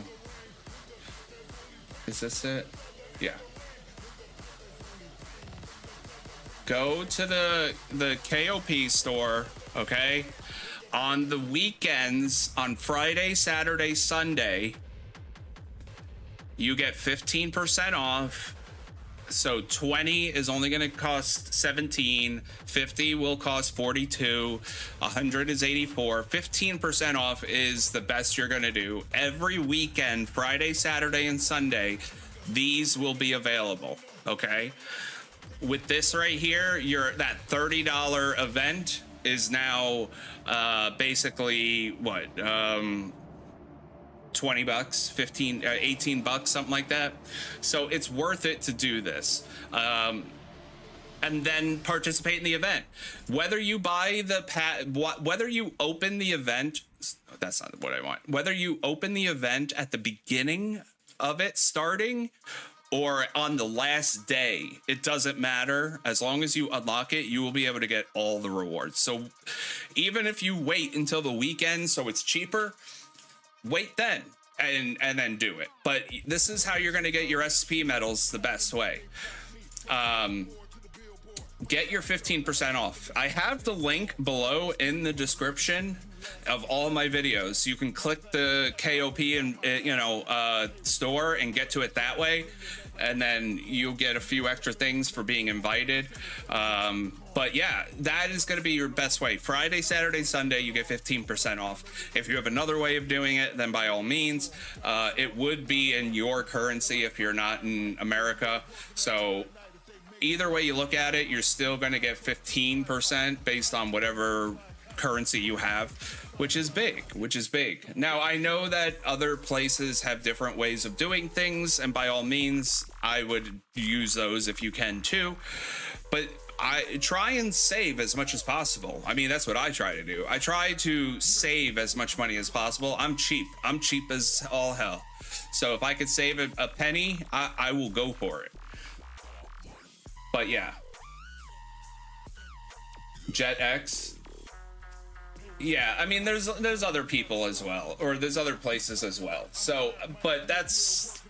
Is this it? Yeah. Go to the KOP store, okay? On the weekends, on Friday, Saturday, Sunday, you get 15% off. So 20 is only going to cost 17, 50 will cost 42, 100 is 84. 15% off is the best you're going to do. Every weekend, Friday, Saturday, and Sunday, these will be available, okay? With this right here, that $30 event is now basically what? 20 bucks, 15, 18 bucks, something like that. So it's worth it to do this. And then participate in the event. Whether you buy whether you open the event, that's not what I want. Whether you open the event at the beginning of it starting or on the last day, it doesn't matter. As long as you unlock it, you will be able to get all the rewards. So even if you wait until the weekend so it's cheaper, wait then and then do it. But this is how you're going to get your SP medals the best way. Get your 15% off. I have the link below in the description of all my videos. You can click the KOP and store and get to it that way, and then you'll get a few extra things for being invited. But yeah, that is going to be your best way. Friday, Saturday, Sunday, you get 15% off. If you have another way of doing it, then by all means, it would be in your currency if you're not in America. So either way you look at it, you're still going to get 15% based on whatever currency you have, which is big. Now, I know that other places have different ways of doing things, and by all means, I would use those if you can too. But I try and save as much as possible. I mean, that's what I try to do. I try to save as much money as possible. I'm cheap as all hell. So if I could save a penny, I will go for it. But yeah. Jet X. Yeah, I mean, there's other people as well, or there's other places as well. So, but that's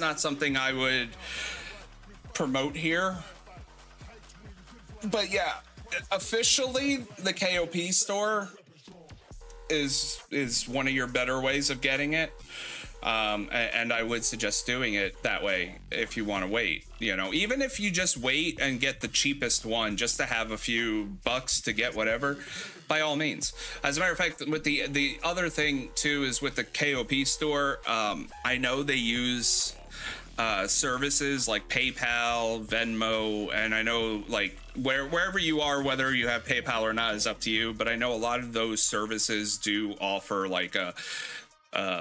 not something I would promote here. But yeah, officially, the KOP store is one of your better ways of getting it. And I would suggest doing it that way if you want to wait. You know, even if you just wait and get the cheapest one just to have a few bucks to get whatever, by all means. As a matter of fact, with the other thing too is with the KOP store, I know they use services like PayPal, Venmo, and I know like wherever you are, whether you have PayPal or not is up to you, but I know a lot of those services do offer like a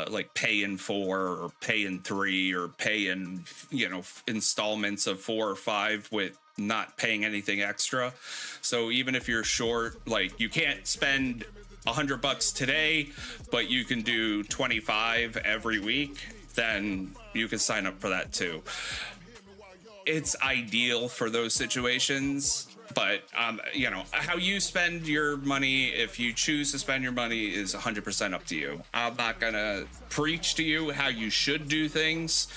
like pay in 4 or pay in 3 or pay in, you know, installments of 4 or 5 with not paying anything extra. So even if you're short, like you can't spend $100 today, but you can do 25 every week, then you can sign up for that too. It's ideal for those situations, but you know, how you spend your money, if you choose to spend your money, is 100% up to you. I'm not gonna preach to you how you should do things.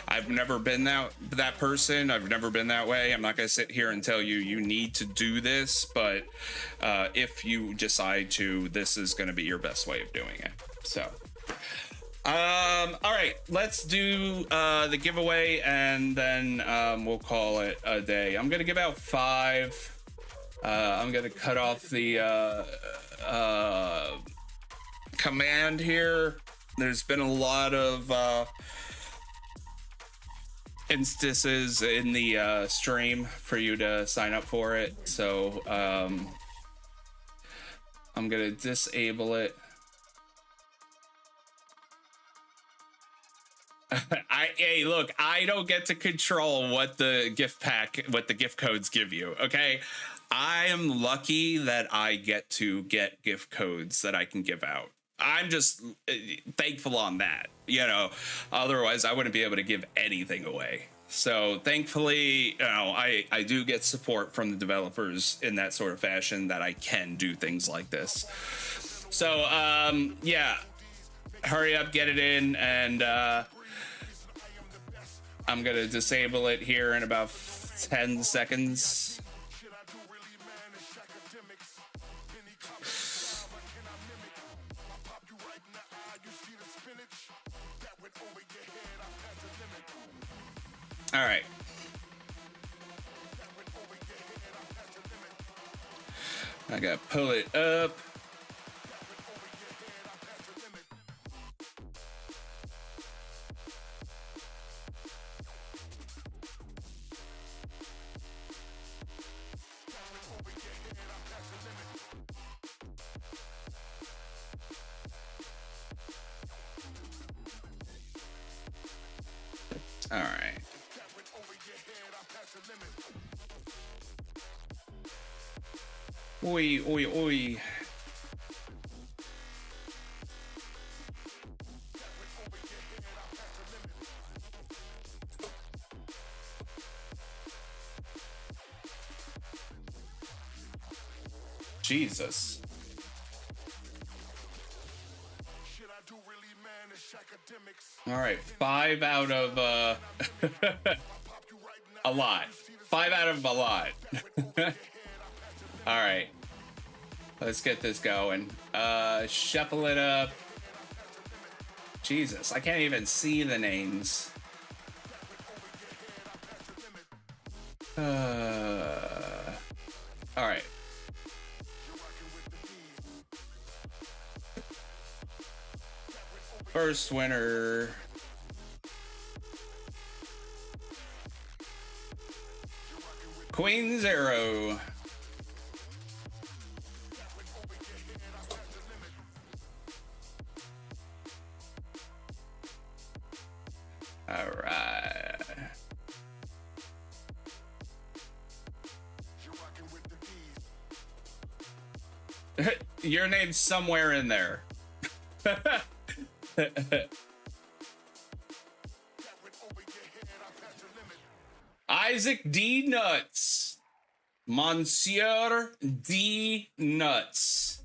I've never been that person. I've never been that way. I'm not gonna sit here and tell you need to do this, but if you decide to, this is gonna be your best way of doing it. So all right, let's do the giveaway, and then we'll call it a day. I'm gonna give out 5. I'm gonna cut off the command here. There's been a lot of instances in the stream for you to sign up for it, so I'm gonna disable it. Hey, look, I don't get to control what the gift codes give you, okay? I am lucky that I get to get gift codes that I can give out. I'm just thankful on that, you know. Otherwise, I wouldn't be able to give anything away. So thankfully, you know, I do get support from the developers in that sort of fashion that I can do things like this. So, yeah, hurry up, get it in, and I'm gonna disable it here in about 10 seconds. All right. I gotta pull it up. All right. Oi, oi, oi. Jesus. All right, 5 out of a lot. 5 out of a lot. All right, let's get this going. Shuffle it up. Jesus, I can't even see the names. All right. First winner. Queen Zero. All right. Your name's somewhere in there. Isaac D. Nuts. Monsieur D. Nuts.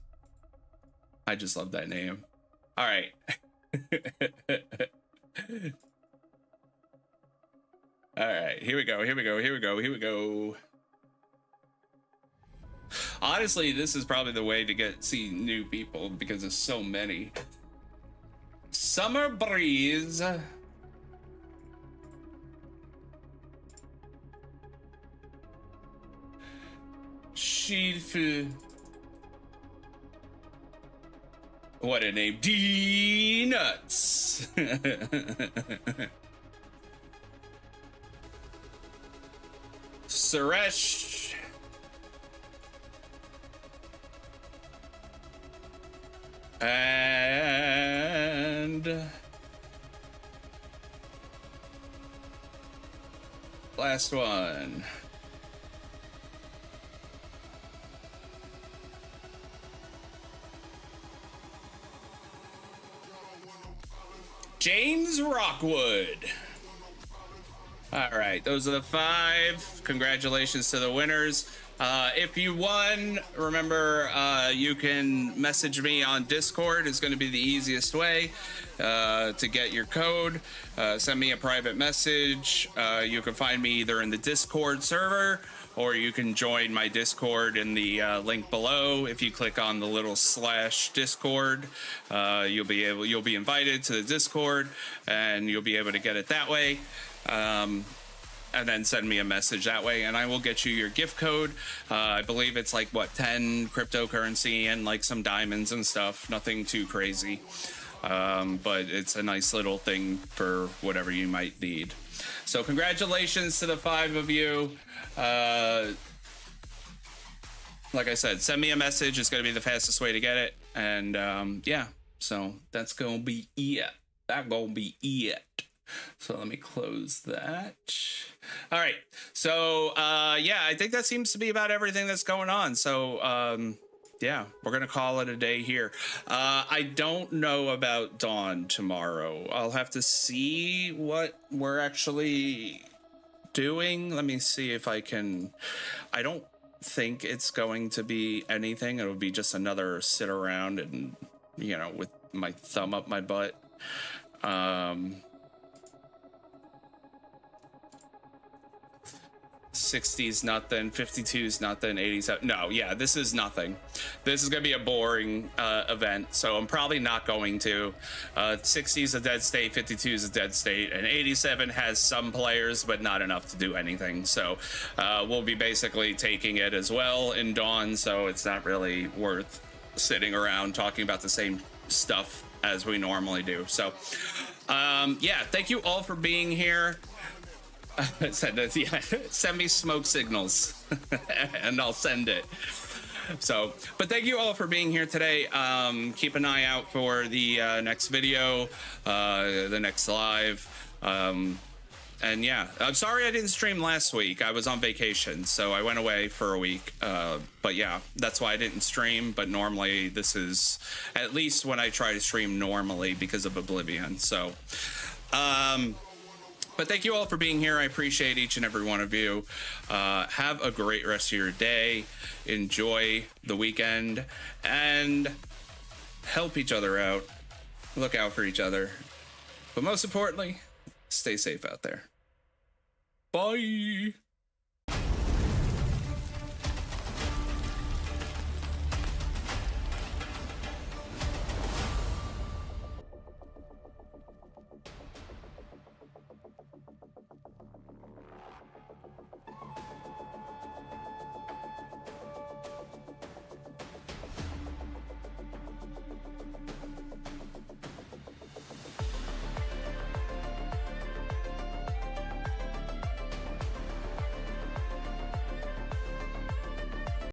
I just love that name. All right. All right, here we go. Honestly, this is probably the way to see new people because there's so many. Summer breeze. She'd what a name. D-nuts. Suresh. And last one. James Rockwood. All right, those are the 5. Congratulations to the winners. If you won, remember you can message me on Discord. It's going to be the easiest way to get your code. Send me a private message. You can find me either in the Discord server, or you can join my Discord in the link below. If you click on the little /Discord, you'll be invited to the Discord, and you'll be able to get it that way. And then send me a message that way, and I will get you your gift code. I believe it's like, what, 10 cryptocurrency and like some diamonds and stuff. Nothing too crazy. But it's a nice little thing for whatever you might need. So congratulations to the 5 of you. Like I said, send me a message. It's going to be the fastest way to get it. And yeah, so that's going to be it. That's going to be it. So let me close that. All right. So yeah, I think that seems to be about everything that's going on. So yeah, we're going to call it a day here. I don't know about Dawn tomorrow. I'll have to see what we're actually doing. Let me see if I can. I don't think it's going to be anything. It'll be just another sit around and, you know, with my thumb up my butt. 60's nothing, 52's nothing, 80's no, yeah, this is nothing. This is gonna be a boring event, so I'm probably not going to. 60's a dead state, 52's a dead state, and 87 has some players but not enough to do anything. So we'll be basically taking it as well in Dawn, so it's not really worth sitting around talking about the same stuff as we normally do. So yeah, thank you all for being here. Send me smoke signals and I'll send it. So, but thank you all for being here today. Keep an eye out for the next video, the next live. And yeah, I'm sorry I didn't stream last week. I was on vacation, so I went away for a week. But yeah, that's why I didn't stream. But normally this is at least when I try to stream normally because of Oblivion. So, but thank you all for being here. I appreciate each and every one of you. Have a great rest of your day. Enjoy the weekend and help each other out. Look out for each other. But most importantly, stay safe out there. Bye.